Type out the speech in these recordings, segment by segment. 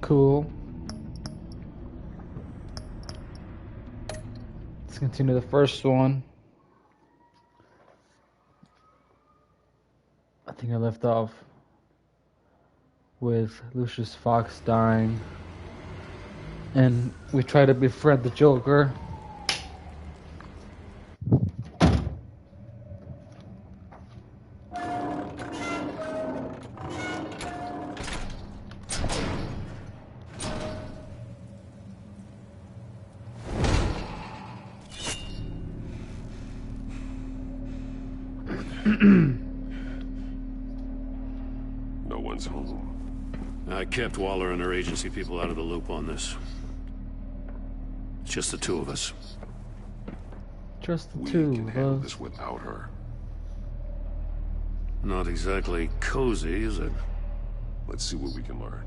Cool. Let's continue the first one. I think I left off with Lucius Fox dying. And we try to befriend the Joker. No one's home. I kept Waller and her agency people out of the loop on this. It's just the two of us. Just the We two can of handle us. this without her. Not exactly cozy, is it? Let's see what we can learn.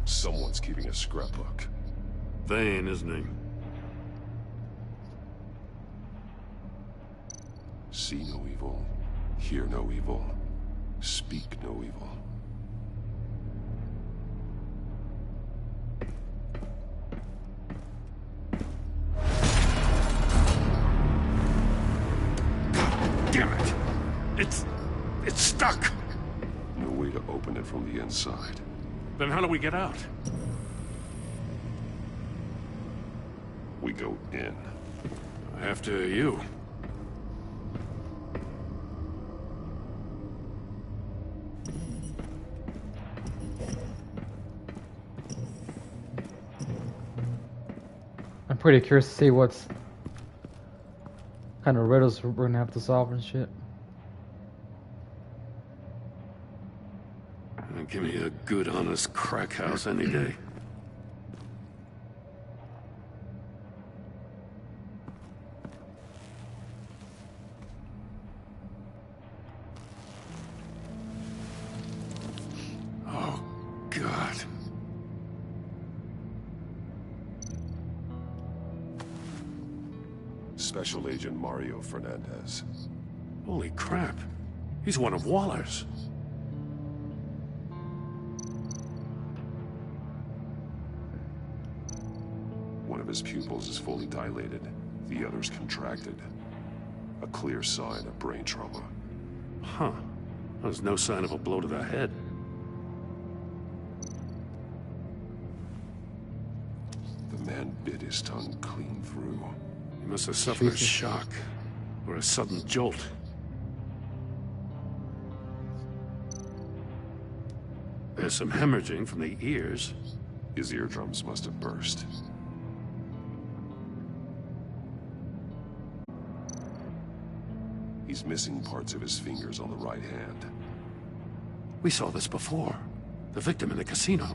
Someone's keeping a scrapbook. Vane, isn't he? See no evil, hear no evil, speak no evil. Damn it! It's stuck! No way to open it from the inside. Then how do we get out? We go in. After you. I'm pretty curious to see what's kind of riddles we're gonna have to solve and shit. Give me a good, honest crack house any day. Oh, God. Special Agent Mario Fernandez. Holy crap. He's one of Waller's. One of his pupils is fully dilated, the other's contracted. A clear sign of brain trauma. Huh. There's no sign of a blow to the head. The man bit his tongue clean through. He must have suffered a shock, or a sudden jolt. There's some hemorrhaging from the ears. His eardrums must have burst. He's missing parts of his fingers on the right hand. We saw this before. The victim in the casino.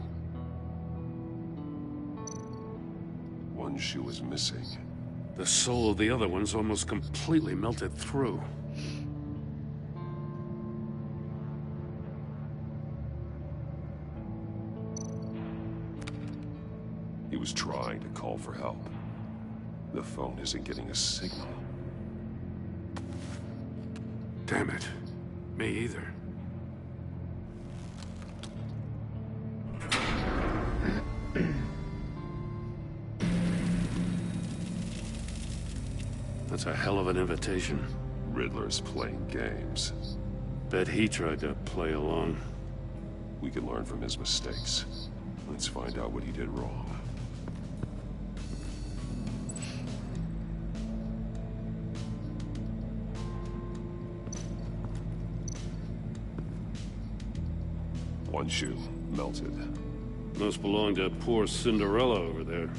One shoe is missing. The sole of the other one's almost completely melted through. He was trying to call for help. The phone isn't getting a signal. Damn it. Me either. That's a hell of an invitation. Riddler's playing games. Bet he tried to play along. We can learn from his mistakes. Let's find out what he did wrong. One shoe melted. Must belong to poor Cinderella over there.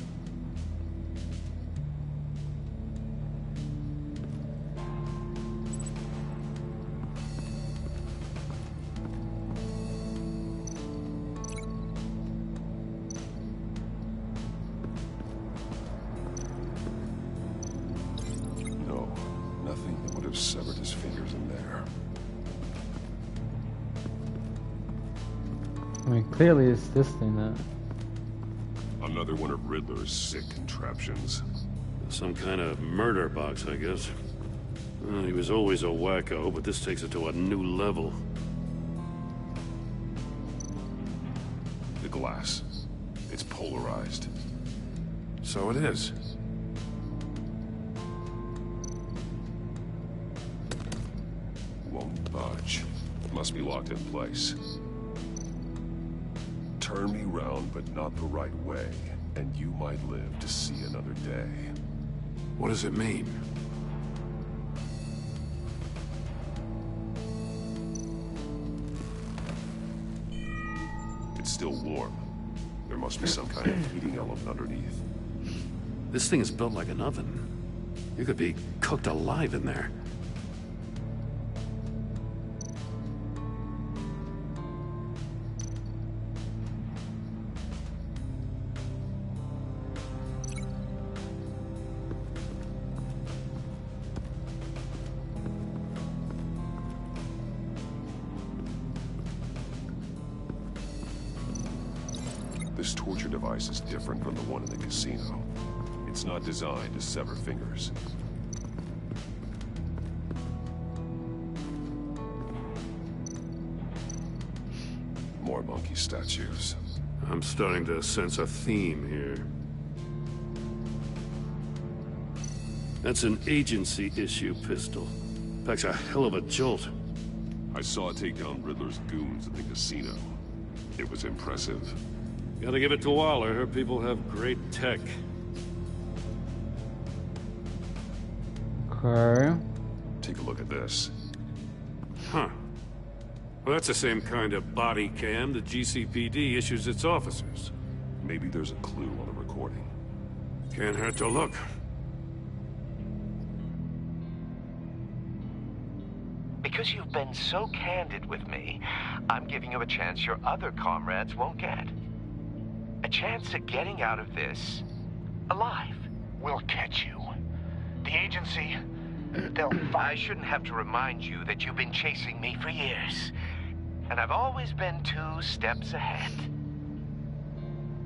No, nothing that would have severed his fingers in there. I mean, clearly it's this thing that... A Another one of Riddler's sick contraptions. Some kind of murder box, I guess. Well, he was always a wacko, but this takes it to a new level. The glass. It's polarized. So it is. Won't budge. Must be locked in place. Turn me round, but not the right way, and you might live to see another day. What does it mean? It's still warm. There must be some kind of heating element underneath. This thing is built like an oven. You could be cooked alive in there. This torture device is different from the one in the casino. It's not designed to sever fingers. More monkey statues. I'm starting to sense a theme here. That's an agency issue pistol. Packs a hell of a jolt. I saw it take down Riddler's goons at the casino. It was impressive. Gotta give it to Waller. Her people have great tech. Okay. Take a look at this. Huh. Well, that's the same kind of body cam the GCPD issues its officers. Maybe there's a clue on the recording. Can't hurt to look. Because you've been so candid with me, I'm giving you a chance your other comrades won't get. A chance at getting out of this alive. We'll catch you. The agency, I shouldn't have to remind you that you've been chasing me for years. And I've always been 2 steps ahead.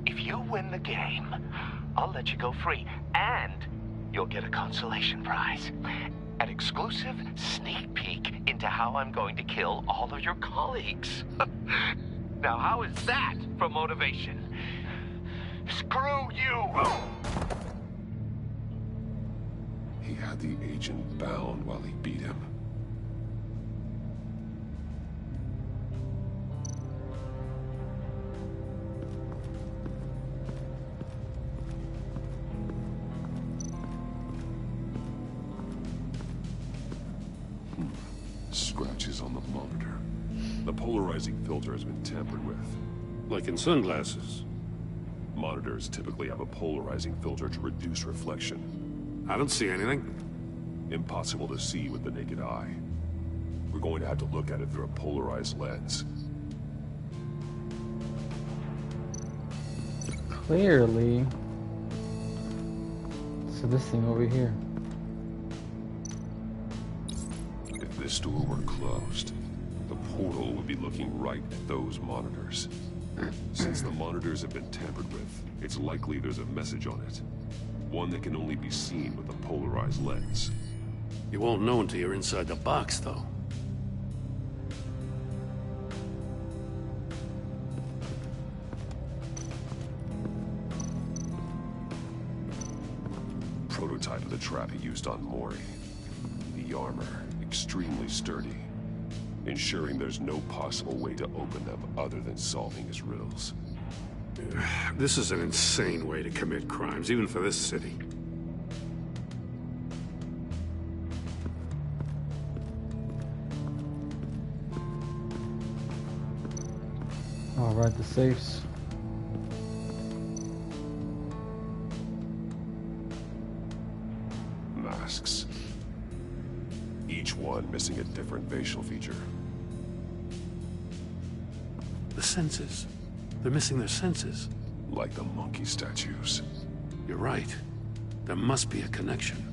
If you win the game, I'll let you go free. And you'll get a consolation prize. An exclusive sneak peek into how I'm going to kill all of your colleagues. Now, how is that for motivation? screw you! He had the agent bound while he beat him. Scratches on the monitor. The polarizing filter has been tampered with. Like in sunglasses. Monitors typically have a polarizing filter to reduce reflection. I don't see anything. Impossible to see with the naked eye. We're going to have to look at it through a polarized lens. Clearly. So this thing over here. If this door were closed, the portal would be looking right at those monitors. Since the monitors have been tampered with, it's likely there's a message on it. One that can only be seen with a polarized lens. You won't know until you're inside the box, though. Prototype of the trap he used on Mori. The armor, extremely sturdy, ensuring there's no possible way to open them other than solving his riddles. This is an insane way to commit crimes, even for this city. All right, the safes. Masks. Each one missing a different facial feature. The senses. They're missing their senses. Like the monkey statues. You're right. There must be a connection.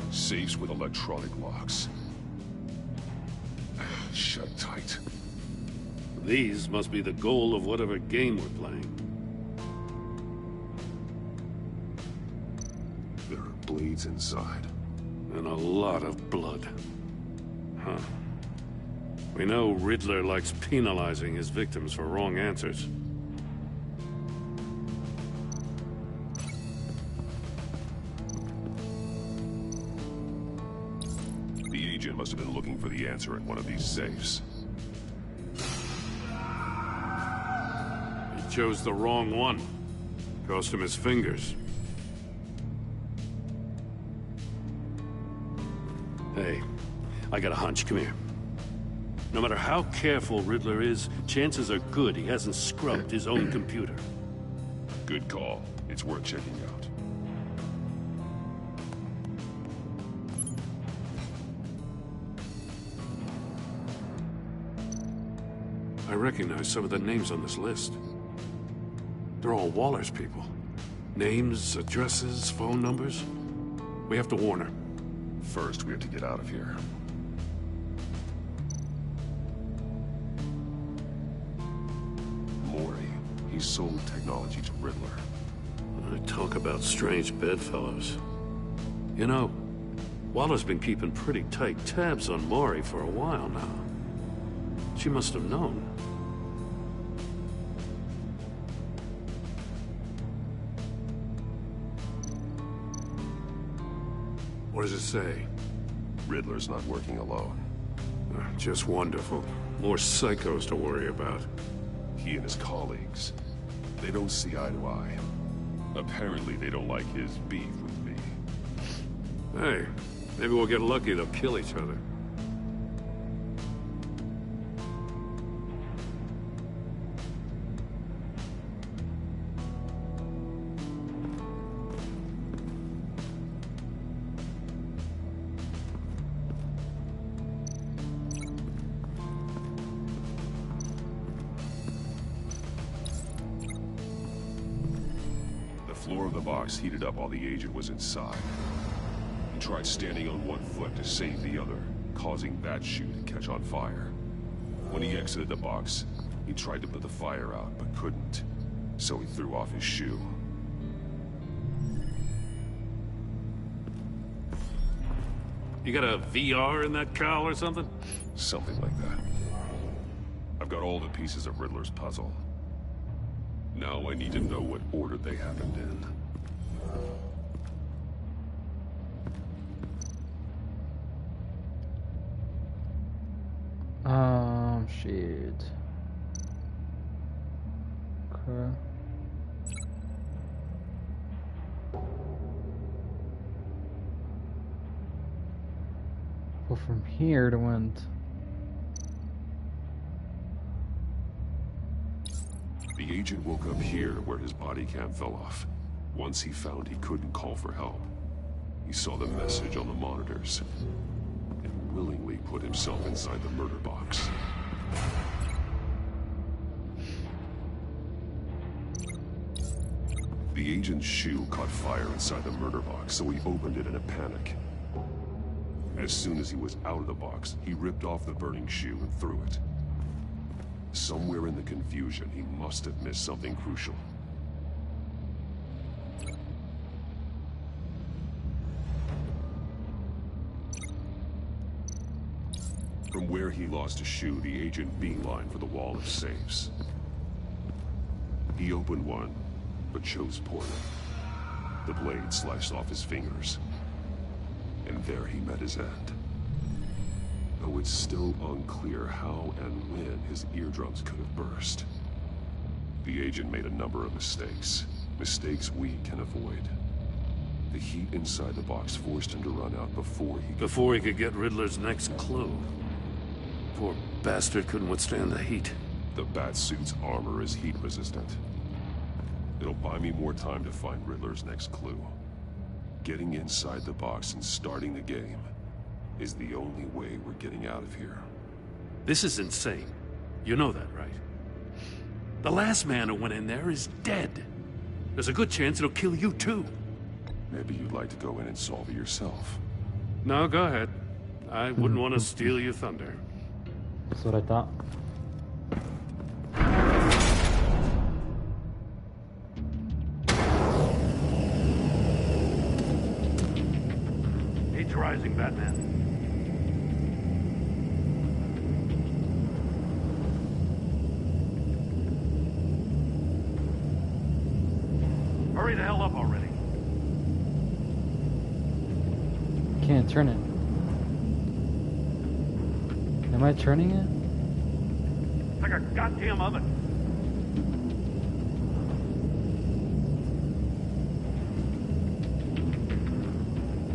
Safes with electronic locks. shut tight. These must be the goal of whatever game we're playing. There are blades inside. And a lot of blood. Huh. We know Riddler likes penalizing his victims for wrong answers. The agent must have been looking for the answer in one of these safes. He chose the wrong one. Cost him his fingers. Hey, I got a hunch. Come here. No matter how careful Riddler is, chances are good he hasn't scrubbed his own computer. Good call. It's worth checking out. I recognize some of the names on this list. They're all Waller's people. Names, addresses, phone numbers. We have to warn her. First, we have to get out of here. Mori. He sold technology to Riddler. I talk about strange bedfellows. You know, Waller's been keeping pretty tight tabs on Mori for a while now. She must have known. What does it say? Riddler's not working alone. Just wonderful. More psychos to worry about. He and his colleagues, they don't see eye to eye. Apparently, they don't like his beef with me. Hey, maybe we'll get lucky. They'll kill each other. The floor of the box heated up while the agent was inside. He tried standing on one foot to save the other, causing that shoe to catch on fire. When he exited the box, he tried to put the fire out, but couldn't. So he threw off his shoe. You got a VR in that cowl or something? Something like that. I've got all the pieces of Riddler's puzzle. Now I need to know what order they happened in. Shit. Okay. Well, from here it went. The agent woke up here where his body cam fell off. Once he found he couldn't call for help, he saw the message on the monitors and willingly put himself inside the murder box. The agent's shoe caught fire inside the murder box, so he opened it in a panic. As soon as he was out of the box, he ripped off the burning shoe and threw it. Somewhere in the confusion, he must have missed something crucial. From where he lost a shoe, the agent beelined for the wall of safes. He opened one, but chose poorly. The blade slashed off his fingers. And there he met his end. Though it's still unclear how and when his eardrums could have burst. The agent made a number of mistakes. Mistakes we can avoid. The heat inside the box forced him to run out before he could get Riddler's next clue. Poor bastard couldn't withstand the heat. The Batsuit's armor is heat resistant. It'll buy me more time to find Riddler's next clue. Getting inside the box and starting the game is the only way we're getting out of here. This is insane. You know that, right? The last man who went in there is dead. There's a good chance it'll kill you too. Maybe you'd like to go in and solve it yourself. No, go ahead. I wouldn't want to steal your thunder. That's what I thought. Age rising, Batman. Hurry the hell up already. Can't turn it. Am I turning it? It's like a goddamn oven.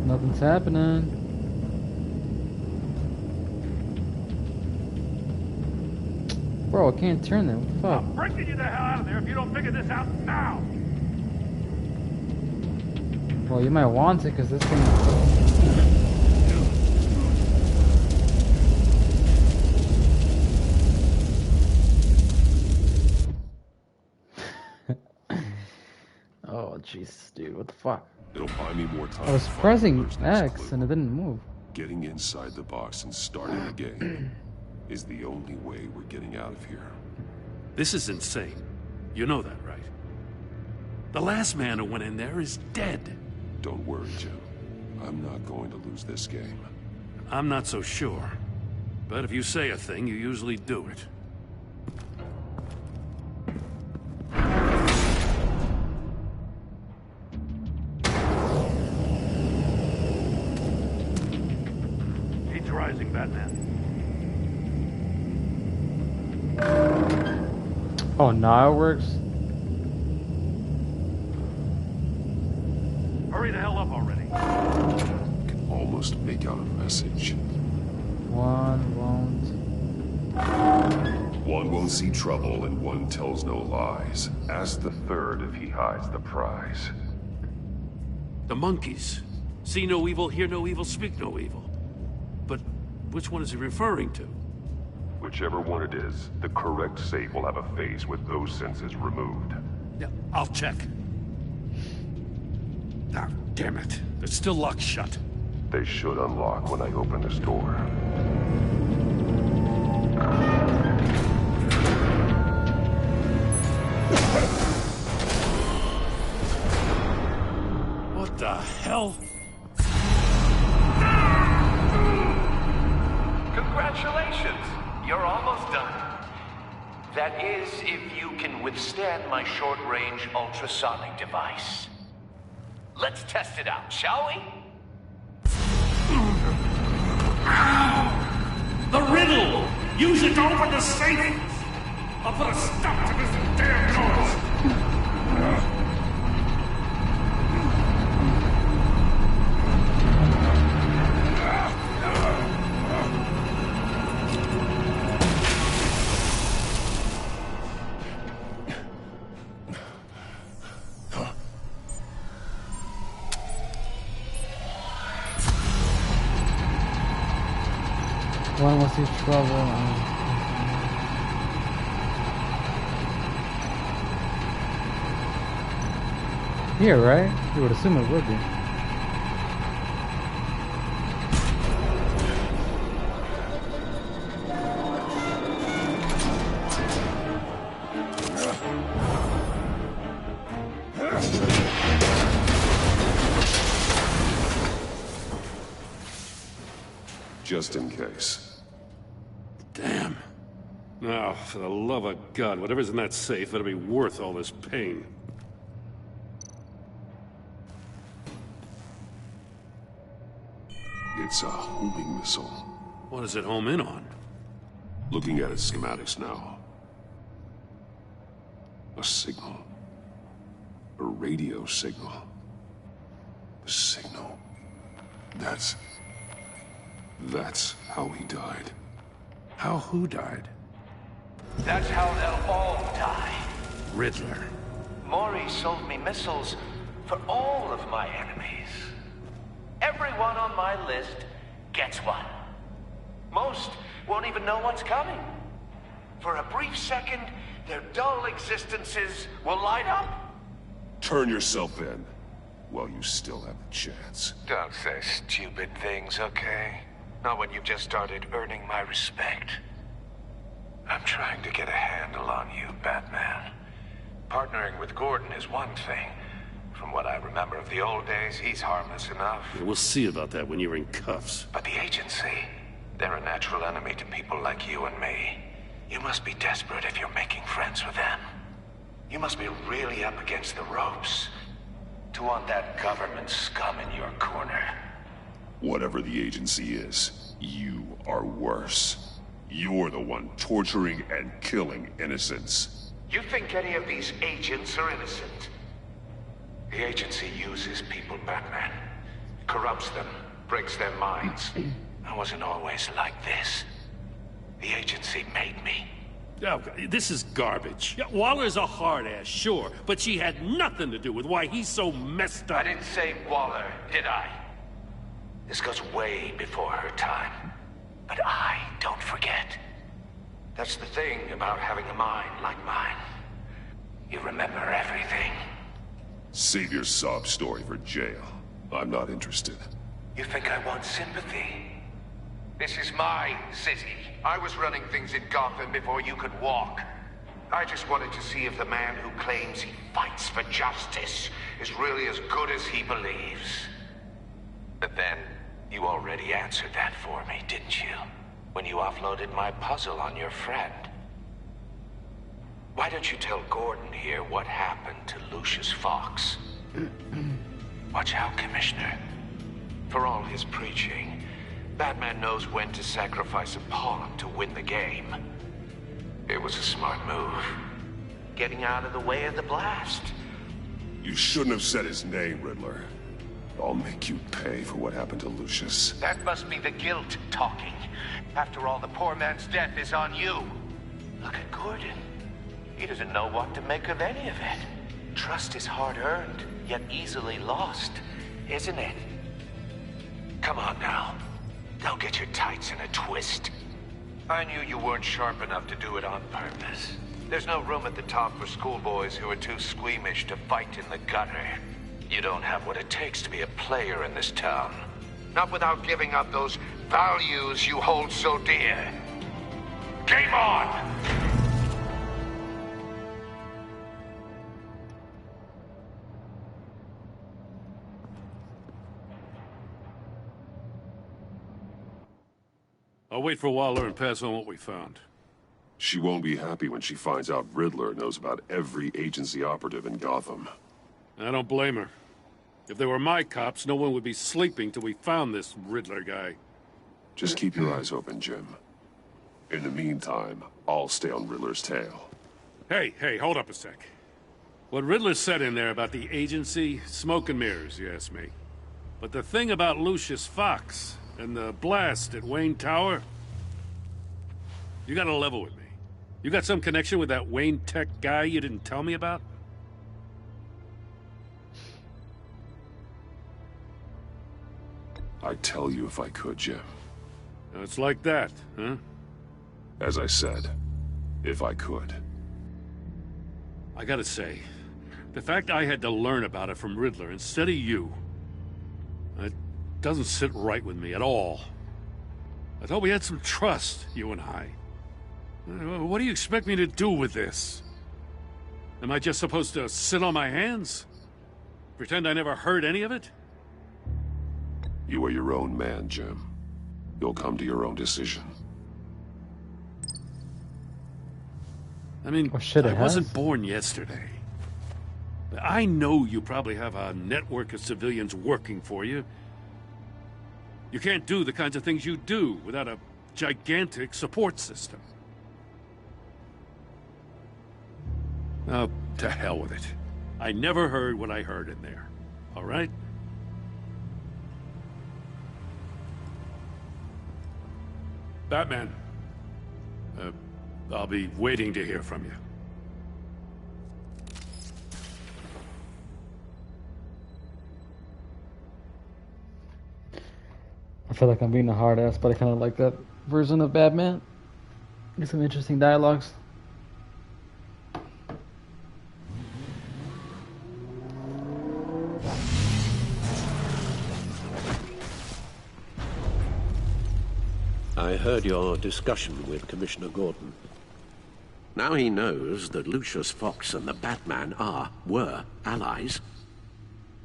Nothing's happening. Bro, I can't turn it. What the fuck? I'm breaking you the hell out of there if you don't figure this out now. Well, you might want it because this thing. Oh, jeez, dude, what the fuck? It'll buy me more time. I was to find pressing Miller's next X clue. and it didn't move. Getting inside the box and starting the game is the only way we're getting out of here. This is insane. You know that, right? The last man who went in there is dead. Don't worry, Jim. I'm not going to lose this game. I'm not so sure. But if you say a thing, you usually do it. Age rising, Batman. Oh, now it works? Hurry the hell up already. Can almost make out a message. One won't. One won't see trouble and one tells no lies. Ask the third if he hides the prize. The monkeys. See no evil, hear no evil, speak no evil. But which one is he referring to? Whichever one it is, the correct safe will have a face with those senses removed. Yeah, I'll check. Ah, damn it. They're still locked shut. They should unlock when I open this door. What the hell? Congratulations! You're almost done. That is, if you can withstand my short-range ultrasonic device. Let's test it out, shall we? The riddle! Use it to open the safe! I'll put a stop to this damn noise! One will see trouble. Here, right? You would assume it would be. Just in case. Damn. Now, for the love of God, whatever's in that safe better be worth all this pain. It's a homing missile. What does it home in on? Looking at its schematics now. A signal. A radio signal. A signal. That's how he died. How who died? That's how they'll all die. Riddler. Maury sold me missiles for all of my enemies. Everyone on my list gets one. Most won't even know what's coming. For a brief second, their dull existences will light up. Turn yourself in while you still have a chance. Don't say stupid things, okay? Not when you've just started earning my respect. I'm trying to get a handle on you, Batman. Partnering with Gordon is one thing. From what I remember of the old days, he's harmless enough. Yeah, we'll see about that when you're in cuffs. But the agency, they're a natural enemy to people like you and me. You must be desperate if you're making friends with them. You must be really up against the ropes to want that government scum in your corner. Whatever the agency is, you are worse. You're the one torturing and killing innocents. You think any of these agents are innocent? The agency uses people, Batman. Corrupts them, breaks their minds. I wasn't always like this. The agency made me. Oh, this is garbage. Yeah, Waller's a hard ass, sure, but she had nothing to do with why he's so messed up. I didn't say Waller, did I? This goes way before her time. But I don't forget. That's the thing about having a mind like mine. You remember everything. Save your sob story for jail. I'm not interested. You think I want sympathy? This is my city. I was running things in Gotham before you could walk. I just wanted to see if the man who claims he fights for justice is really as good as he believes. But then, you already answered that for me, didn't you? When you offloaded my puzzle on your friend. Why don't you tell Gordon here what happened to Lucius Fox? Watch out, Commissioner. For all his preaching, Batman knows when to sacrifice a pawn to win the game. It was a smart move. Getting out of the way of the blast. You shouldn't have said his name, Riddler. I'll make you pay for what happened to Lucius. That must be the guilt talking. After all, the poor man's death is on you. Look at Gordon. He doesn't know what to make of any of it. Trust is hard-earned, yet easily lost, isn't it? Come on now. Don't get your tights in a twist. I knew you weren't sharp enough to do it on purpose. There's no room at the top for schoolboys who are too squeamish to fight in the gutter. You don't have what it takes to be a player in this town. Not without giving up those values you hold so dear. Game on! I'll wait for Waller and pass on what we found. She won't be happy when she finds out Riddler knows about every agency operative in Gotham. I don't blame her. If they were my cops, no one would be sleeping till we found this Riddler guy. Just keep your eyes open, Jim. In the meantime, I'll stay on Riddler's tail. Hey, hold up a sec. What Riddler said in there about the agency, smoke and mirrors, you ask me. But the thing about Lucius Fox and the blast at Wayne Tower, you gotta level with me. You got some connection with that Wayne Tech guy you didn't tell me about? I'd tell you if I could, Jim. It's like that, huh? As I said, if I could. I gotta say, the fact I had to learn about it from Riddler instead of you, it doesn't sit right with me at all. I thought we had some trust, you and I. What do you expect me to do with this? Am I just supposed to sit on my hands? Pretend I never heard any of it? You are your own man, Jim. You'll come to your own decision. I mean, Oh, shit, it I wasn't has? born yesterday. I know you probably have a network of civilians working for you. You can't do the kinds of things you do without a gigantic support system. Oh, to hell with it. I never heard what I heard in there. All right? Batman. I'll be waiting to hear from you. I feel like I'm being a hard ass, but I kind of like that version of Batman. Get some interesting dialogues. I heard your discussion with Commissioner Gordon. Now he knows that Lucius Fox and the Batman were allies.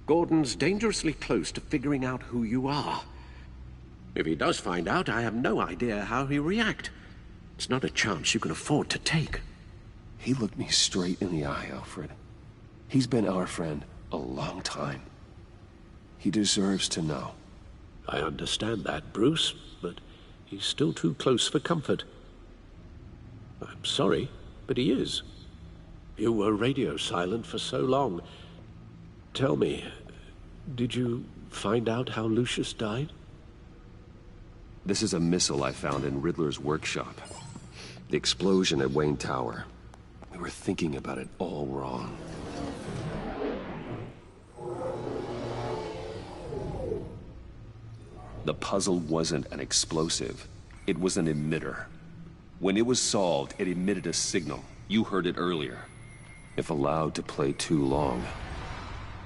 Gordon's dangerously close to figuring out who you are. If he does find out, I have no idea how he'll react. It's not a chance you can afford to take. He looked me straight in the eye, Alfred. He's been our friend a long time. He deserves to know. I understand that, Bruce, but he's still too close for comfort. I'm sorry, but he is. You were radio silent for so long. Tell me, did you find out how Lucius died? This is a missile I found in Riddler's workshop. The explosion at Wayne Tower. We were thinking about it all wrong. The puzzle wasn't an explosive. It was an emitter. When it was solved, it emitted a signal. You heard it earlier. If allowed to play too long,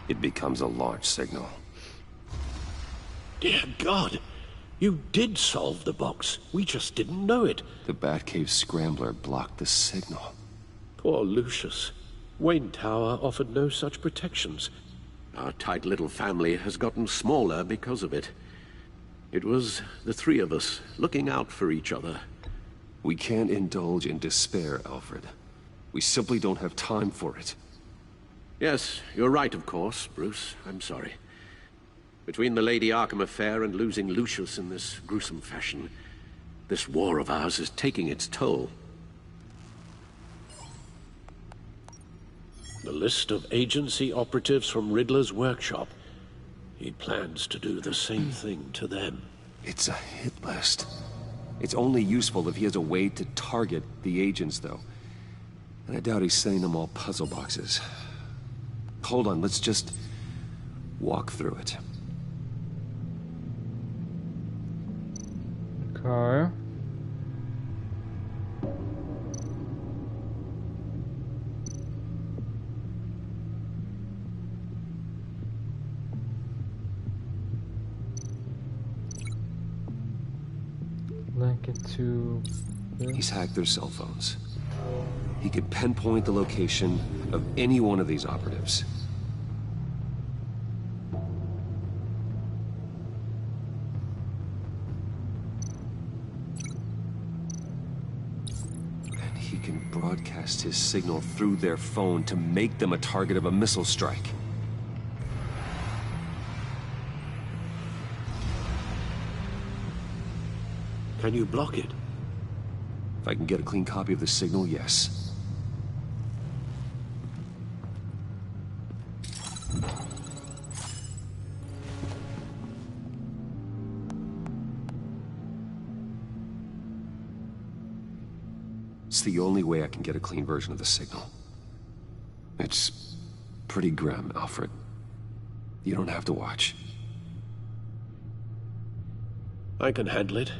it becomes a launch signal. Dear God! You did solve the box. We just didn't know it. The Batcave scrambler blocked the signal. Poor Lucius. Wayne Tower offered no such protections. Our tight little family has gotten smaller because of it. It was the three of us looking out for each other. We can't indulge in despair, Alfred. We simply don't have time for it. Yes, you're right, of course, Bruce. I'm sorry. Between the Lady Arkham affair and losing Lucius in this gruesome fashion, this war of ours is taking its toll. The list of agency operatives from Riddler's workshop. He plans to do the same thing to them. It's a hit list. It's only useful if he has a way to target the agents, though. And I doubt he's sending them all puzzle boxes. Hold on, let's just walk through it. Okay. Link it to this. He's hacked their cell phones. He can pinpoint the location of any one of these operatives. And he can broadcast his signal through their phone to make them a target of a missile strike. Can you block it? If I can get a clean copy of the signal, yes. It's the only way I can get a clean version of the signal. It's pretty grim, Alfred. You don't have to watch. I can handle it.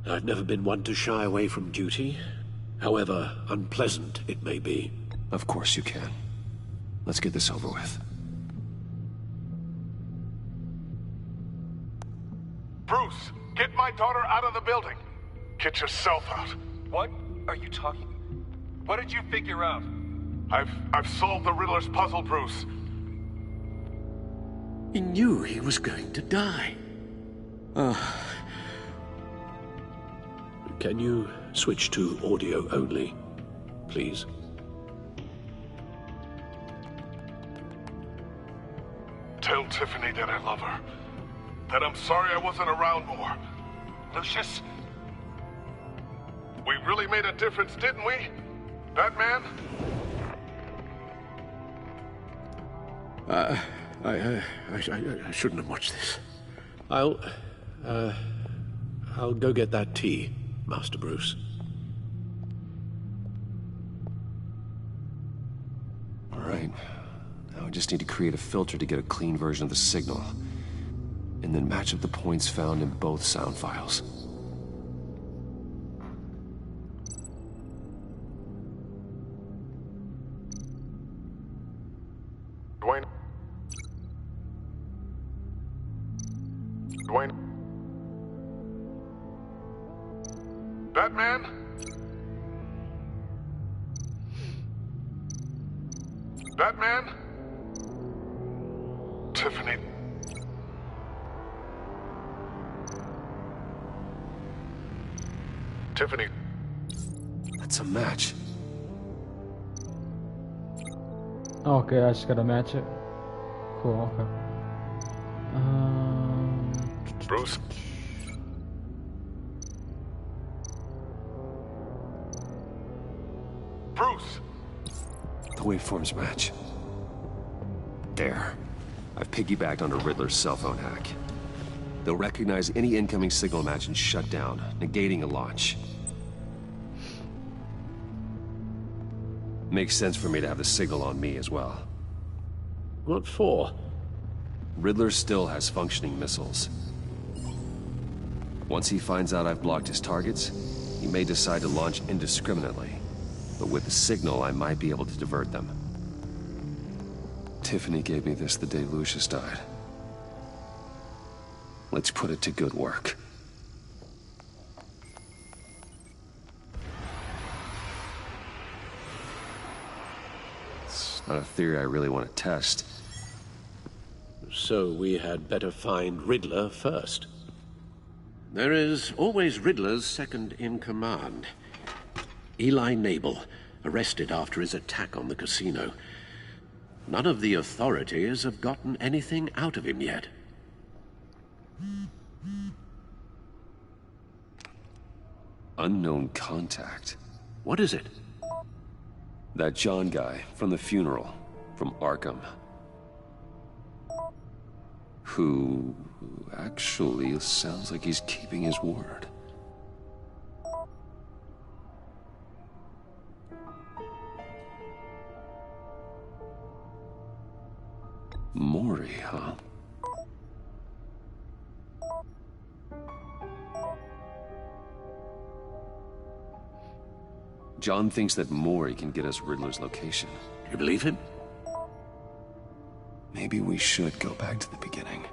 I've never been one to shy away from duty, however unpleasant it may be. Of course you can. Let's get this over with. Bruce, get my daughter out of the building. Get yourself out. What are you talking? What did you figure out? I've solved the Riddler's puzzle, Bruce. He knew he was going to die. Can you switch to audio only, please? Tell Tiffany that I love her. That I'm sorry I wasn't around more. Lucius? We really made a difference, didn't we? Batman? I shouldn't have watched this. I'll go get that tea, Master Bruce. All right. Now I just need to create a filter to get a clean version of the signal. And then match up the points found in both sound files. Dwayne? Dwayne? Batman? Batman? Tiffany. Tiffany. That's a match. Okay, I just gotta match it. Cool, okay. Bruce? Bruce! The waveforms match. There. I've piggybacked onto Riddler's cell phone hack. They'll recognize any incoming signal match and shut down, negating a launch. Makes sense for me to have the signal on me as well. What for? Riddler still has functioning missiles. Once he finds out I've blocked his targets, he may decide to launch indiscriminately. But with the signal, I might be able to divert them. Tiffany gave me this the day Lucius died. Let's put it to good work. It's not a theory I really want to test. So we had better find Riddler first. There is always Riddler's second-in-command. Eli Nabel, arrested after his attack on the casino. None of the authorities have gotten anything out of him yet. Unknown contact. What is it? That John guy from the funeral, from Arkham. Who actually sounds like he's keeping his word. Mori, huh? John thinks that Mori can get us Riddler's location. You believe him? Maybe we should go back to the beginning.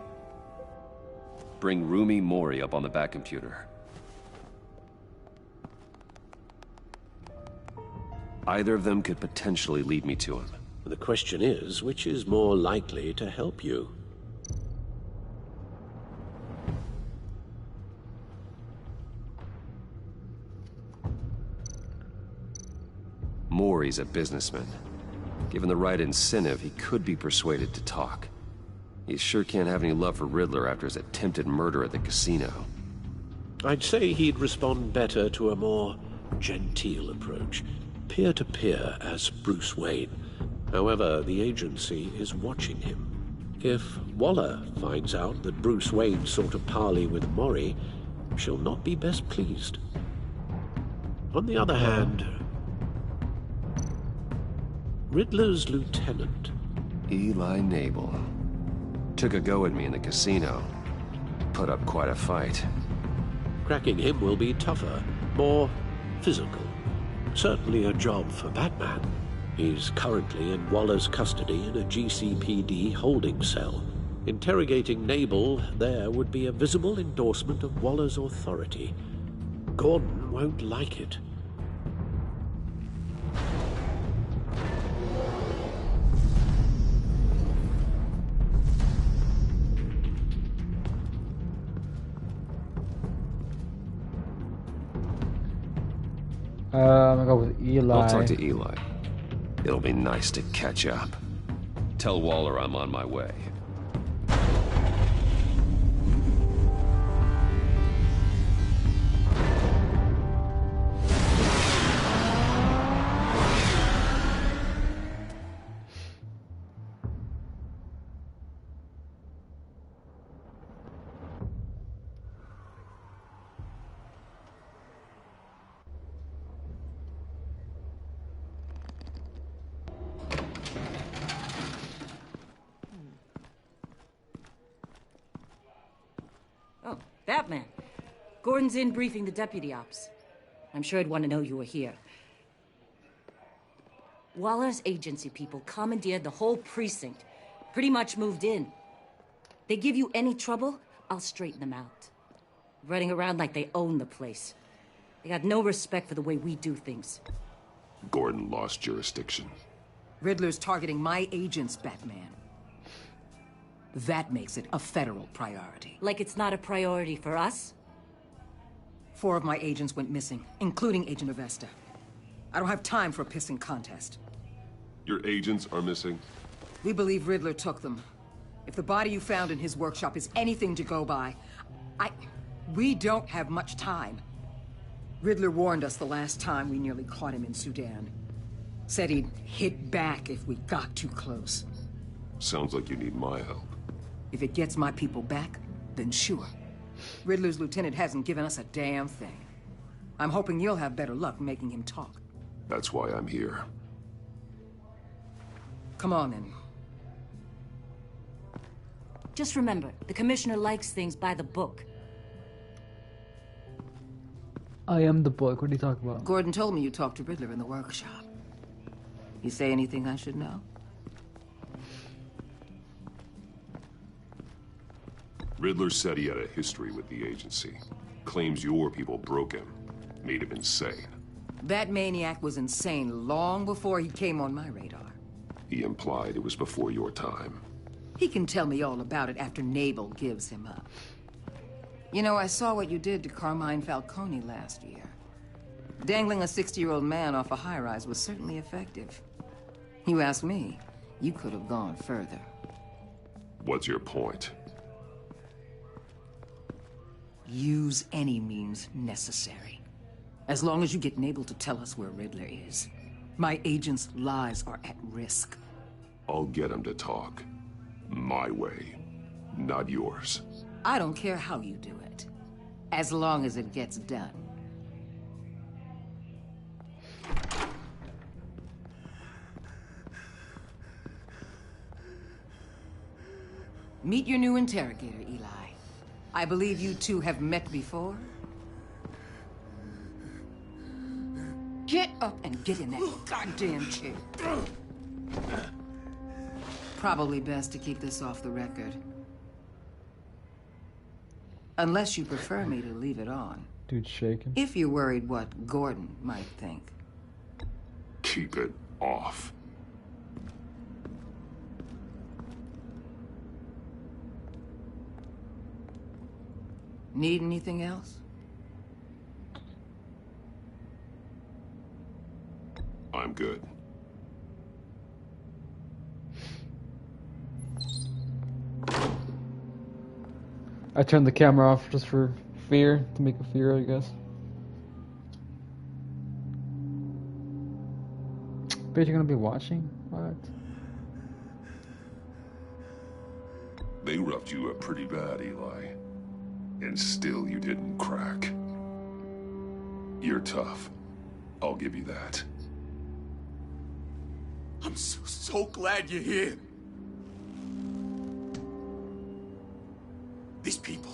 Bring Rumi Mori up on the back computer. Either of them could potentially lead me to him. The question is, which is more likely to help you? Mori's a businessman. Given the right incentive, he could be persuaded to talk. He sure can't have any love for Riddler after his attempted murder at the casino. I'd say he'd respond better to a more genteel approach. Peer-to-peer as Bruce Wayne. However, the agency is watching him. If Waller finds out that Bruce Wayne sought a parley with Mori, she'll not be best pleased. On the other hand, Riddler's lieutenant, Eli Nabel. Took a go at me in the casino. Put up quite a fight. cracking him will be tougher, more physical. Certainly a job for Batman. He's currently in Waller's custody in a GCPD holding cell. Interrogating Nabel there would be a visible endorsement of Waller's authority. Gordon won't like it. I'm gonna go with Eli. I'll talk to Eli. It'll be nice to catch up. Tell Waller I'm on my way. Oh, Batman. Gordon's in briefing the deputy ops. I'm sure I'd want to know you were here. Waller's agency people commandeered the whole precinct. Pretty much moved in. They give you any trouble, I'll straighten them out. Running around like they own the place. They got no respect for the way we do things. Gordon lost jurisdiction. Riddler's targeting my agents, Batman. That makes it a federal priority. Like it's not a priority for us? 4 of my agents went missing, including Agent Avesta. I don't have time for a pissing contest. Your agents are missing? We believe Riddler took them. If the body you found in his workshop is anything to go by, we don't have much time. Riddler warned us the last time we nearly caught him in Sudan. Said he'd hit back if we got too close. Sounds like you need my help. If it gets my people back, then sure. Riddler's lieutenant hasn't given us a damn thing. I'm hoping you'll have better luck making him talk. That's why I'm here. Come on, then. Just remember, the commissioner likes things by the book. I am the book. What are you talking about? Gordon told me you talked to Riddler in the workshop. You say anything I should know? Riddler said he had a history with the agency. Claims your people broke him. Made him insane. That maniac was insane long before he came on my radar. He implied it was before your time. He can tell me all about it after Nabel gives him up. You know, I saw what you did to Carmine Falcone last year. Dangling a 60-year-old man off a high-rise was certainly effective. You ask me, you could have gone further. What's your point? Use any means necessary. As long as you get Nabel to tell us where Riddler is. My agents' lives are at risk. I'll get him to talk. My way, not yours. I don't care how you do it, as long as it gets done. Meet your new interrogator, Eli. I believe you two have met before. Get up and get in that goddamn chair. Probably best to keep this off the record. Unless you prefer me to leave it on. Dude's shaking. If you're worried what Gordon might think. Keep it off. Need anything else? I'm good. I turned the camera off just for fear, to make a fear, I guess. Bet you're gonna be watching? What? They roughed you up pretty bad, Eli. And still you didn't crack. You're tough. I'll give you that. I'm so glad you're here. These people,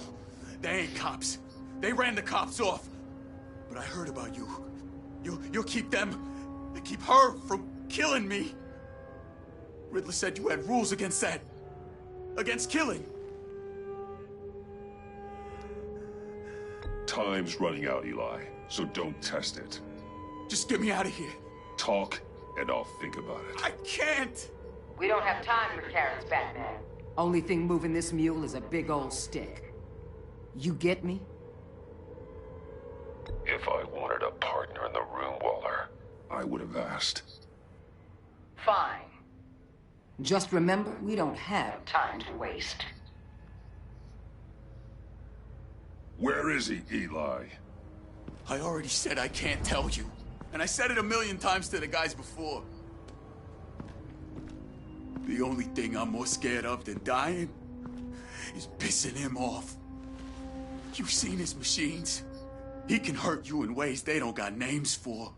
they ain't cops. They ran the cops off. But I heard about you. You'll keep them, keep her from killing me. Riddler said you had rules against that. Against killing. Time's running out, Eli, so don't test it. Just get me out of here. Talk, and I'll think about it. I can't! We don't have time for carrots, Batman. Only thing moving this mule is a big old stick. You get me? If I wanted a partner in the room, Waller, I would have asked. Fine. Just remember, we don't have time to waste. Where is he, Eli? I already said I can't tell you. And I said it 1,000,000 times to the guys before. The only thing I'm more scared of than dying is pissing him off. You've seen his machines. He can hurt you in ways they don't got names for.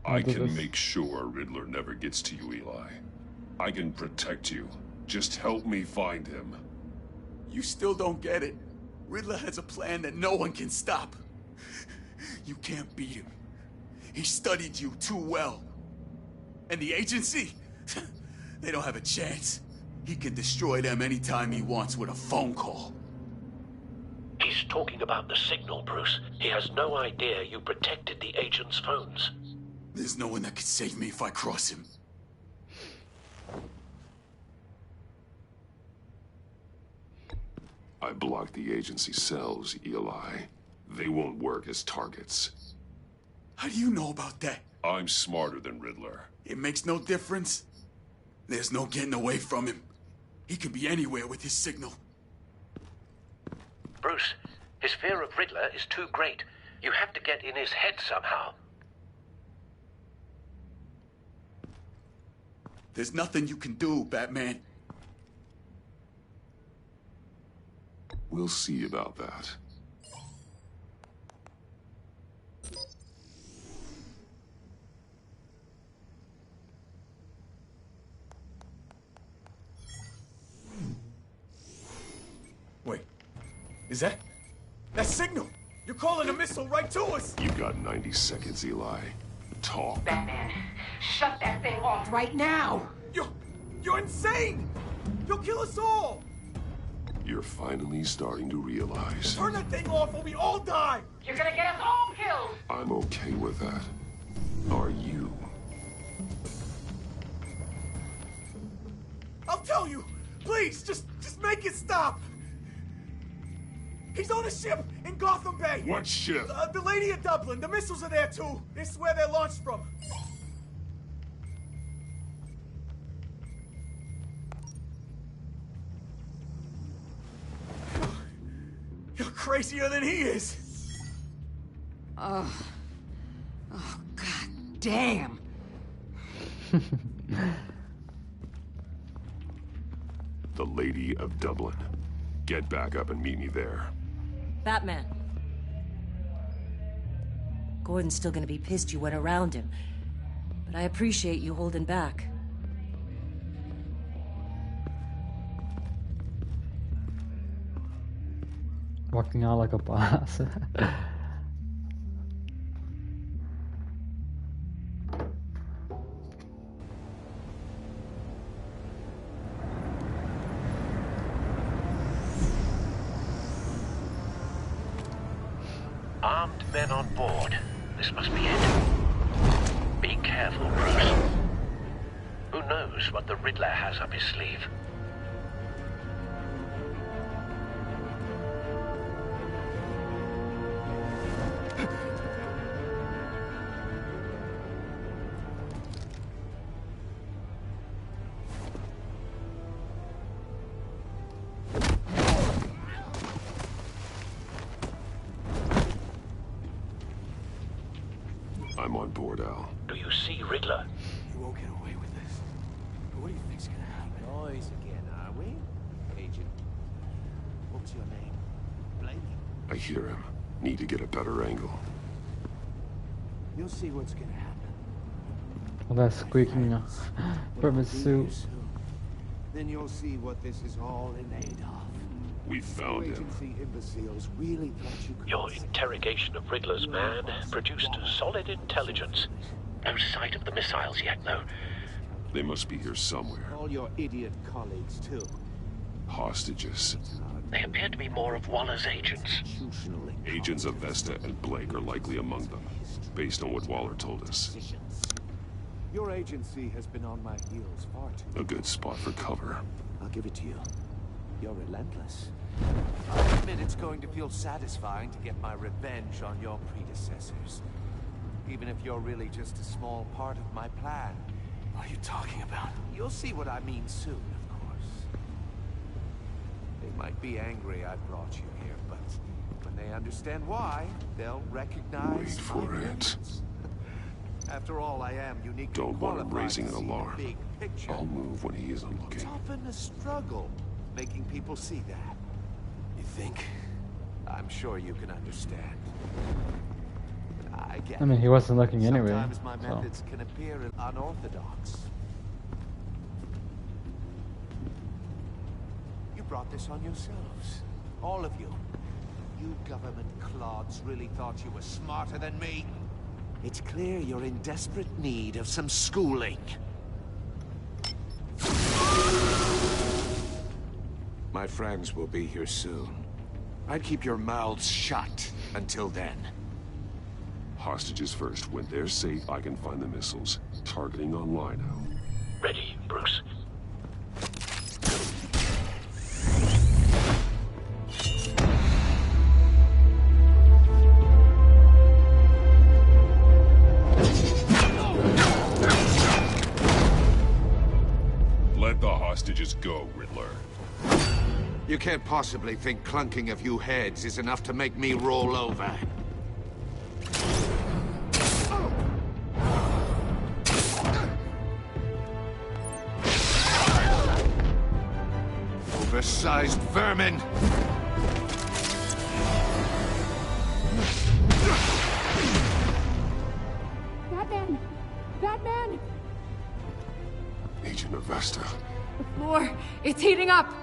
I can make sure Riddler never gets to you, Eli. I can protect you. Just help me find him. You still don't get it. Riddler has a plan that no one can stop. You can't beat him. He studied you too well. And the agency? They don't have a chance. He can destroy them anytime he wants with a phone call. He's He's talking about the signal, Bruce. He has no idea you protected the agent's phones. There's no one that could save me if I cross him. I blocked the agency cells, Eli. They won't work as targets. How do you know about that? I'm smarter than Riddler. It makes no difference. There's no getting away from him. He could be anywhere with his signal. Bruce, his fear of Riddler is too great. You have to get in his head somehow. There's nothing you can do, Batman. We'll see about that. Wait, is that signal? You're calling a missile right to us! You got 90 seconds, Eli. Talk. Batman, shut that thing off right now! You're insane! You'll kill us all! You're finally starting to realize. Turn that thing off or we all die! You're gonna get us all killed! I'm okay with that. Are you? I'll tell you! Please, just make it stop! He's on a ship in Gotham Bay! What ship? The Lady of Dublin. The missiles are there too. This is where they're launched from. You're crazier than he is. Oh, god damn. The Lady of Dublin. Get back up and meet me there. Batman. Gordon's still gonna be pissed you went around him. But I appreciate you holding back. Walking out like a boss. Armed men on board. This must be it. Be careful, Bruce. Who knows what the Riddler has up his sleeve? I'm on board, Al. Do you see Riddler? You won't get away with this. What do you think's gonna happen? Noise again, are we? Agent. What's your name? Blake? I hear him. Need to get a better angle. You'll see what's gonna happen. All that squeaking from his suit. Then you'll see what this is all in aid of. We found him. Agency imbeciles really thought you could... Your interrogation of Riddler's man produced solid intelligence. No sight of the missiles yet, though. They must be here somewhere. All your idiot colleagues, too. Hostages. They appear to be more of Waller's agents. Agents of Vesta and Blake are likely among them, based on what Waller told us. Your agency has been on my heels far too. A good spot for cover. I'll give it to you. You're relentless. I admit it's going to feel satisfying to get my revenge on your predecessors. Even if you're really just a small part of my plan. What are you talking about? You'll see what I mean soon, of course. They might be angry I brought you here, but when they understand why, they'll recognize Wait for my it. methods. After all, I am uniquely Don't want him qualified raising to an see the alarm. big picture. I'll move when he isn't It's looking. often a struggle making people see that. You think? I'm sure you can understand. I get I mean, he wasn't looking anyway. Sometimes my So. methods can appear unorthodox. You brought this on yourselves. All of you. You government clods really thought you were smarter than me. It's clear you're in desperate need of some schooling. My friends will be here soon. I'd keep your mouths shut until then. Hostages first. When they're safe, I can find the missiles. Targeting on Lino. Ready, Bruce. Let the hostages go, Riddler. You can't possibly think clunking a few heads is enough to make me roll over. Oversized vermin! Batman! Batman! Agent Avesta. The floor, it's heating up!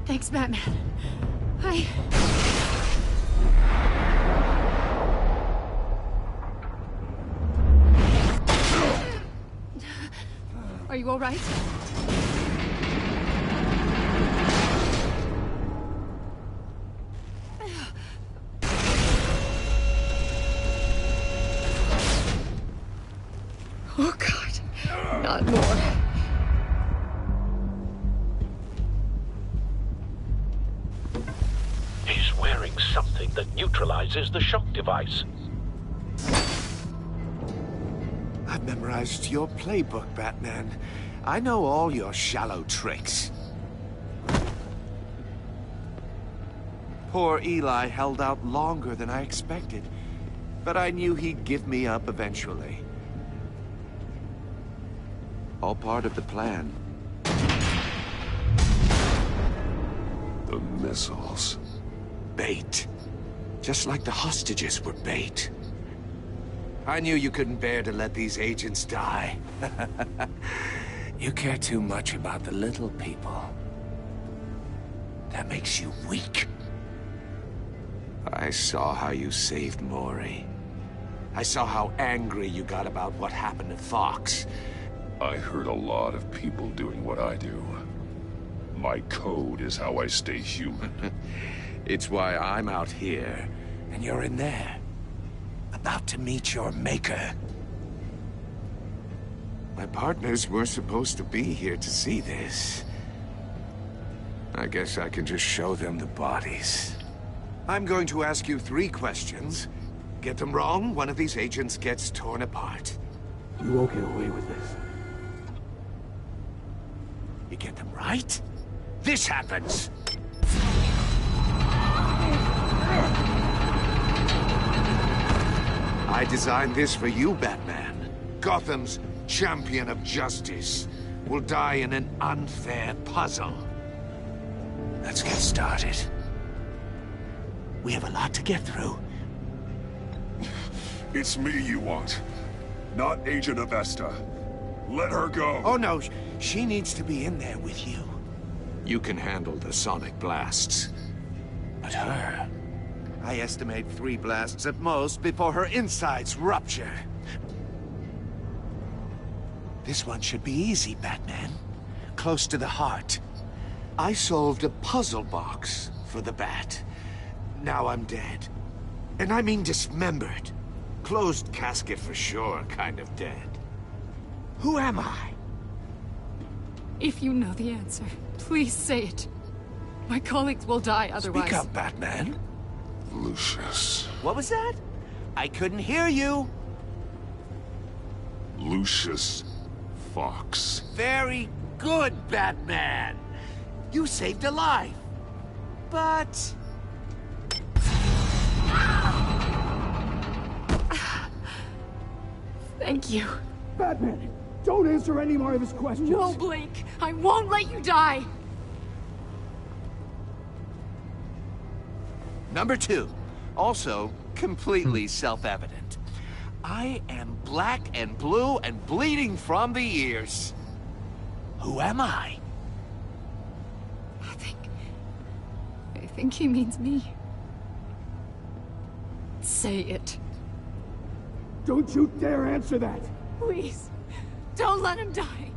Thanks, Batman. Are you all right? Oh, God. Not more. He's wearing something that neutralizes the shock device. I've memorized your playbook, Batman. I know all your shallow tricks. Poor Eli held out longer than I expected, but I knew he'd give me up eventually. All part of the plan. The missiles. Bait. Just like the hostages were bait. I knew you couldn't bear to let these agents die. You care too much about the little people. That makes you weak. I saw how you saved Maury. I saw how angry you got about what happened to Fox. I heard a lot of people doing what I do. My code is how I stay human. It's why I'm out here, and you're in there. About to meet your maker. My partners were supposed to be here to see this. I guess I can just show them the bodies. I'm going to ask you 3 questions. Get them wrong, one of these agents gets torn apart. You won't get away with this. You get them right, this happens! I designed this for you, Batman. Gotham's champion of justice will die in an unfair puzzle. Let's get started. We have a lot to get through. It's me you want, not Agent Avesta. Let her go. Oh no, she needs to be in there with you. You can handle the sonic blasts. But her... I estimate 3 blasts at most before her insides rupture. This one should be easy, Batman. Close to the heart. I solved a puzzle box for the Bat. Now I'm dead. And I mean dismembered. Closed casket for sure, kind of dead. Who am I? If you know the answer, please say it. My colleagues will die otherwise. Speak up, Batman. Lucius. What was that? I couldn't hear you. Lucius Fox. Very good, Batman. You saved a life. But... Thank you. Batman, don't answer any more of his questions. No, Blake. I won't let you die. Number 2. Also, completely self-evident. I am black and blue and bleeding from the ears. Who am I? I think he means me. Say it. Don't you dare answer that! Please. Don't let him die.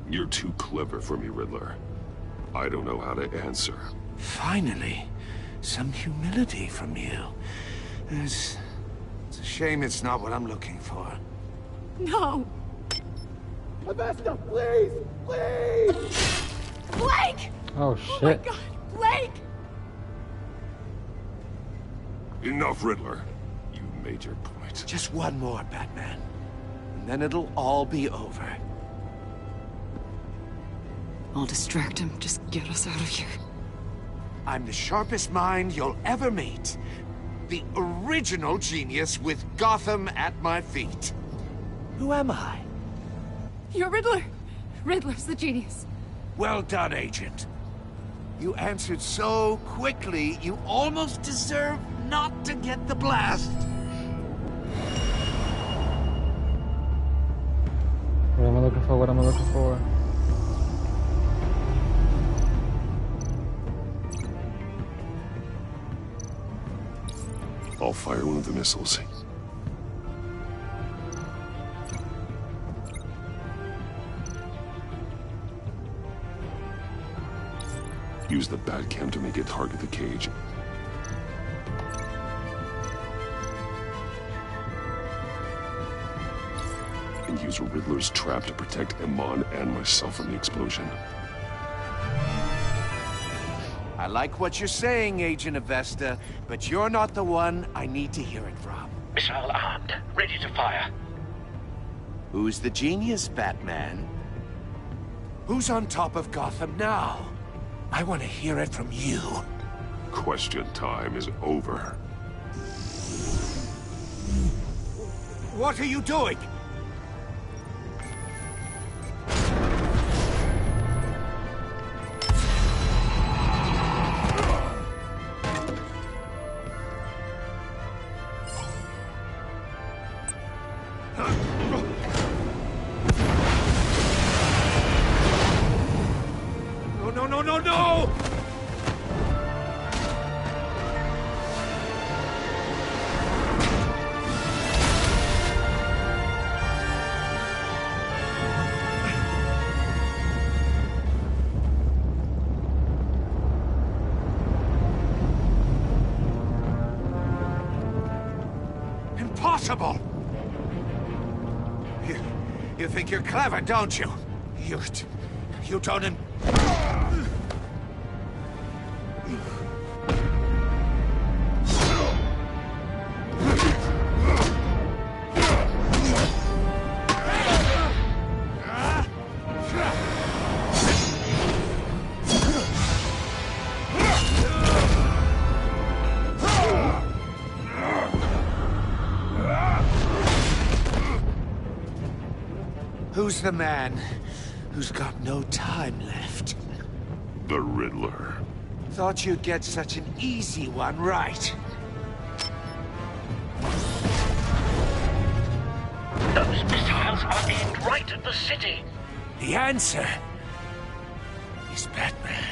You're too clever for me, Riddler. I don't know how to answer. Finally, some humility from you. It's a shame it's not what I'm looking for. No. Avesta, please! Please! Blake! Oh, shit. Oh my God, Blake! Enough, Riddler. You made your point. Just one more, Batman. And then it'll all be over. I'll distract him. Just get us out of here. I'm the sharpest mind you'll ever meet. The original genius with Gotham at my feet. Who am I? You're Riddler. Riddler's the genius. Well done, Agent. You answered so quickly, you almost deserve not to get the blast. What am I looking for? What am I looking for? I'll fire one of the missiles. Use the Batcam to make it target the cage. And use Riddler's trap to protect Iman and myself from the explosion. I like what you're saying, Agent Avesta, but you're not the one I need to hear it from. Missile armed, ready to fire. Who's the genius, Batman? Who's on top of Gotham now? I want to hear it from you. Question time is over. What are you doing? No! Impossible! You think you're clever, don't you? You don't... Who's the man who's got no time left? The Riddler. Thought you'd get such an easy one right. Those missiles are aimed right at the city. The answer is Batman.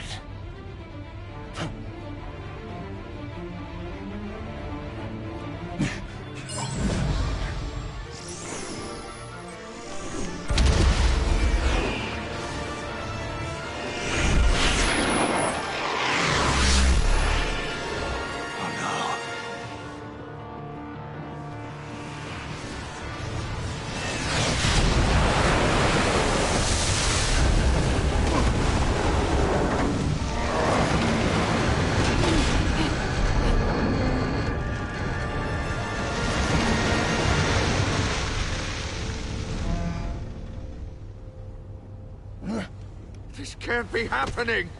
This can't be happening!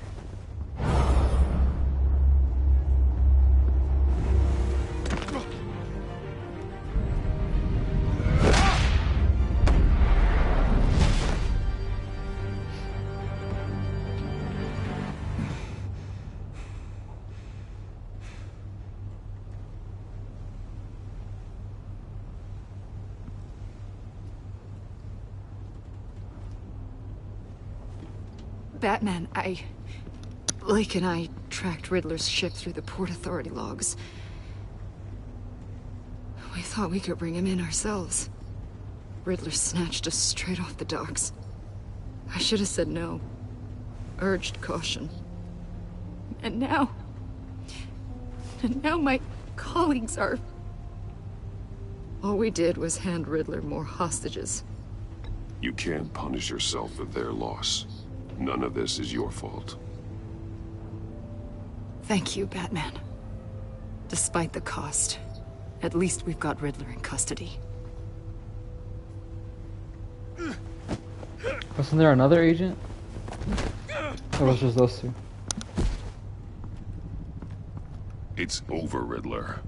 Batman, Blake and I tracked Riddler's ship through the Port Authority logs. thought we could bring him in ourselves. Riddler snatched us straight off the docks. I should have said no. Urged caution. And now my colleagues are... All we did was hand Riddler more hostages. You can't punish yourself for their loss. None of this is your fault. Thank you, Batman. Despite the cost, at least we've got Riddler in custody. Wasn't there another agent? Or was it just those two? It's over, Riddler.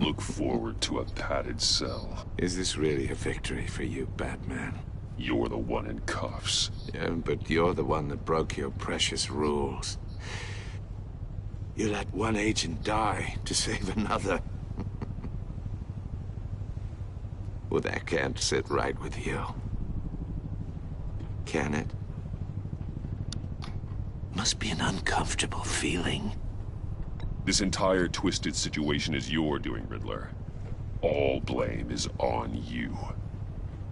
Look forward to a padded cell. Is this really a victory for you, Batman? You're the one in cuffs. Yeah, but you're the one that broke your precious rules. You let one agent die to save another. Well, that can't sit right with you. Can it? Must be an uncomfortable feeling. This entire twisted situation is your doing, Riddler. All blame is on you.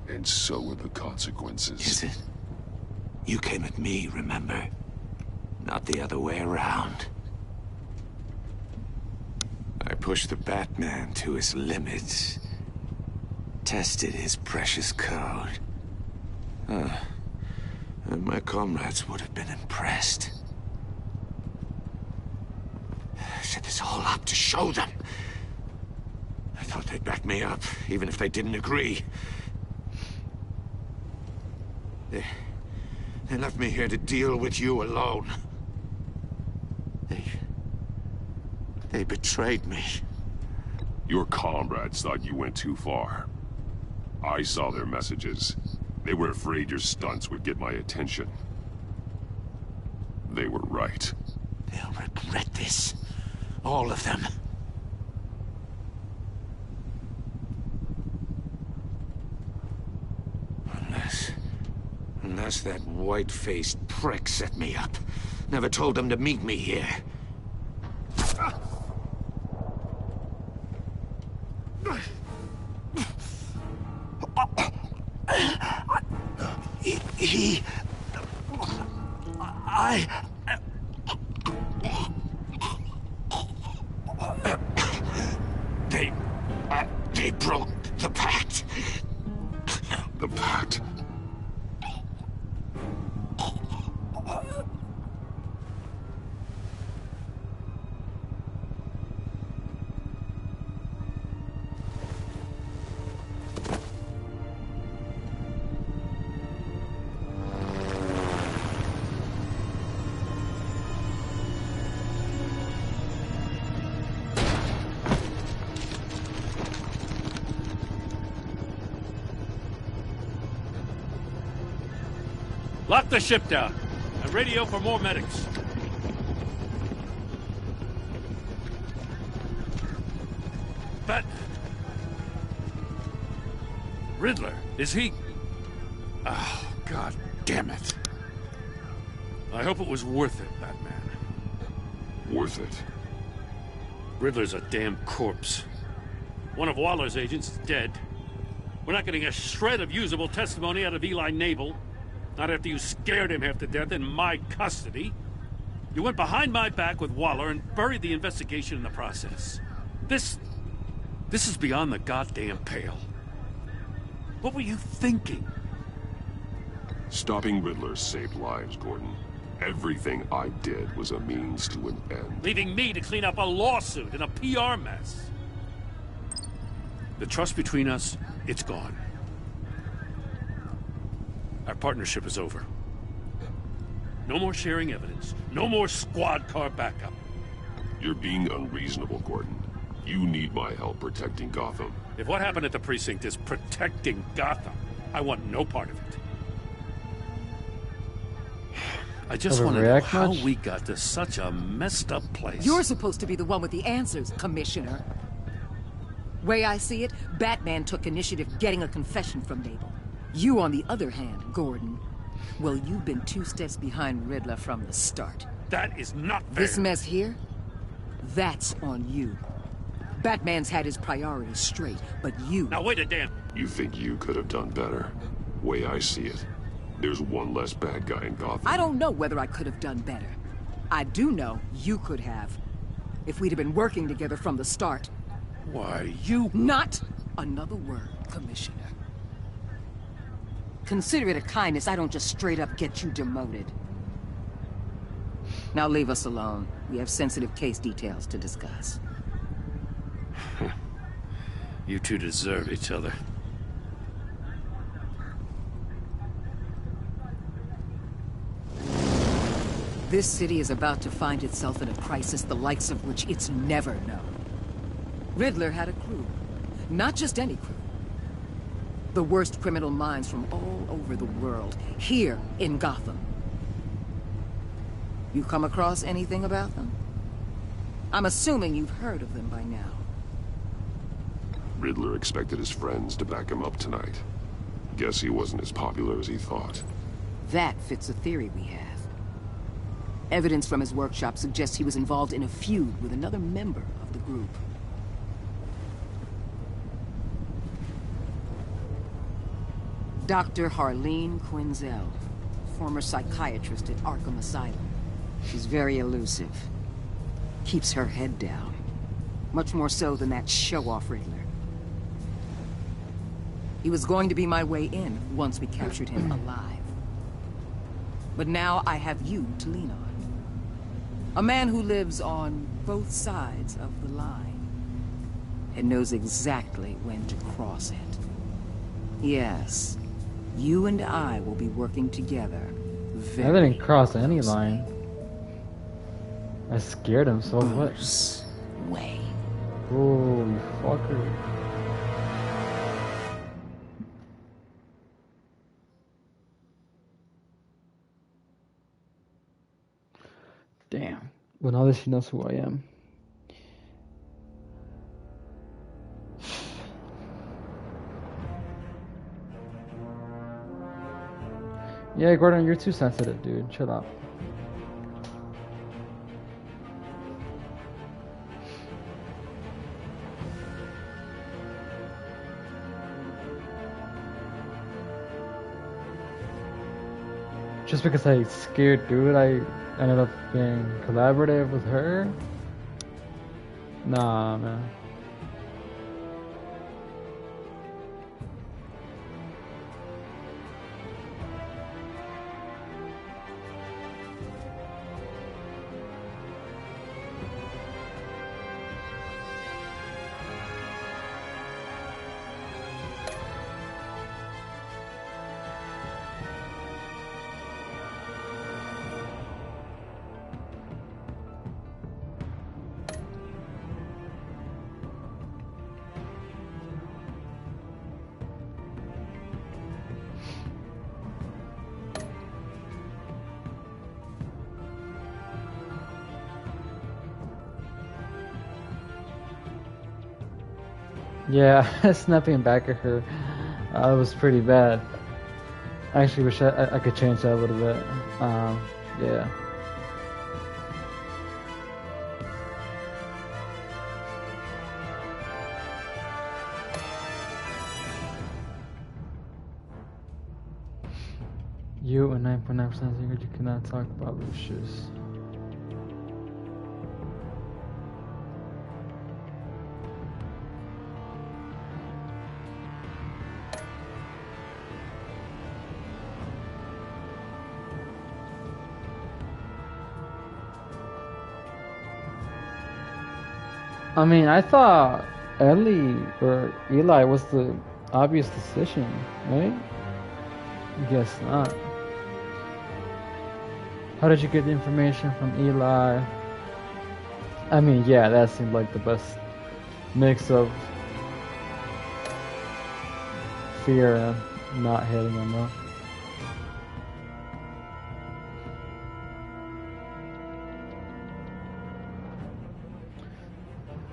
And so are the consequences. Is it? You came at me, remember? Not the other way around. I pushed the Batman to his limits. Tested his precious code. And my comrades would have been impressed. I set this all up to show them. I thought they'd back me up, even if they didn't agree. They left me here to deal with you alone. They betrayed me. Your comrades thought you went too far. I saw their messages. They were afraid your stunts would get my attention. They were right. They'll regret this. All of them. Unless that white-faced prick set me up. Never told them to meet me here. They broke the pact. The pact? Lock the ship down and radio for more medics. But Riddler, is he? Oh, God damn it. I hope it was worth it, Batman. Worth it? Riddler's a damn corpse. One of Waller's agents is dead. We're not getting a shred of usable testimony out of Eli Nabel. Not after you scared him half to death in my custody. You went behind my back with Waller and buried the investigation in the process. This is beyond the goddamn pale. What were you thinking? Stopping Riddler saved lives, Gordon. Everything I did was a means to an end. Leaving me to clean up a lawsuit and a PR mess. The trust between us, it's gone. Our partnership is over. No more sharing evidence. No more squad car backup. You're being unreasonable, Gordon. You need my help protecting Gotham. If what happened at the precinct is protecting Gotham, I want no part of it. I just want to know how we got to such a messed up place. You're supposed to be the one with the answers, Commissioner. Way I see it, Batman took initiative getting a confession from Nabel. You, on the other hand, Gordon, well, you've been 2 steps behind Riddler from the start. That is not fair. This mess here, that's on you. Batman's had his priorities straight, but you... Now wait a damn... You think you could have done better? Way I see it, there's one less bad guy in Gotham. I don't know whether I could have done better. I do know you could have. If we'd have been working together from the start. Why, you... Not another word, Commissioner. Consider it a kindness I don't just straight up get you demoted. Now leave us alone. We have sensitive case details to discuss. You two deserve each other. This city is about to find itself in a crisis the likes of which it's never known. Riddler had a crew. Not just any crew. The worst criminal minds from all over the world, here in Gotham. You come across anything about them? I'm assuming you've heard of them by now. Riddler expected his friends to back him up tonight. Guess he wasn't as popular as he thought. That fits a theory we have. Evidence from his workshop suggests he was involved in a feud with another member of the group. Dr. Harleen Quinzel, former psychiatrist at Arkham Asylum. She's very elusive. Keeps her head down. Much more so than that show-off Riddler. He was going to be my way in once we captured him alive. But now I have you to lean on. A man who lives on both sides of the line and knows exactly when to cross it. Yes, you and I will be working together. I didn't cross any line. I scared him, so what? Wayne. Holy fucker. Damn. Well, now that she knows who I am. Yeah, Gordon, you're too sensitive, dude. Chill out. Just because I scared dude, I ended up being collaborative with her? Nah, man. Yeah, snapping back at her was pretty bad. I actually wish I could change that a little bit. Yeah. You and 9.9% secret you cannot talk about Lucius. I mean, I thought Ellie or Eli was the obvious decision, right? Guess not. How did you get the information from Eli? I mean, yeah, that seemed like the best mix of fear and not hitting him though.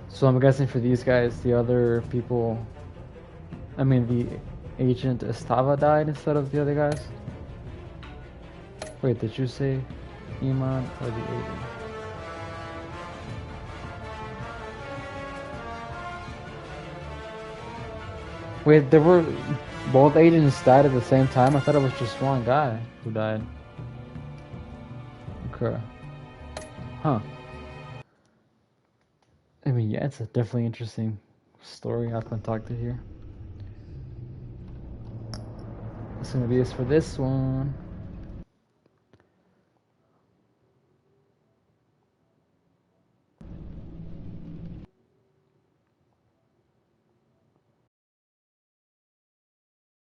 So I'm guessing for these guys, the other people, I mean the agent Estava died instead of the other guys? Wait, did you say Iman or the agent? Wait, there were both agents died at the same time? I thought it was just one guy who died. Okay. Huh. I mean, yeah, it's a definitely interesting story I've concocted here. That's gonna be it for this one.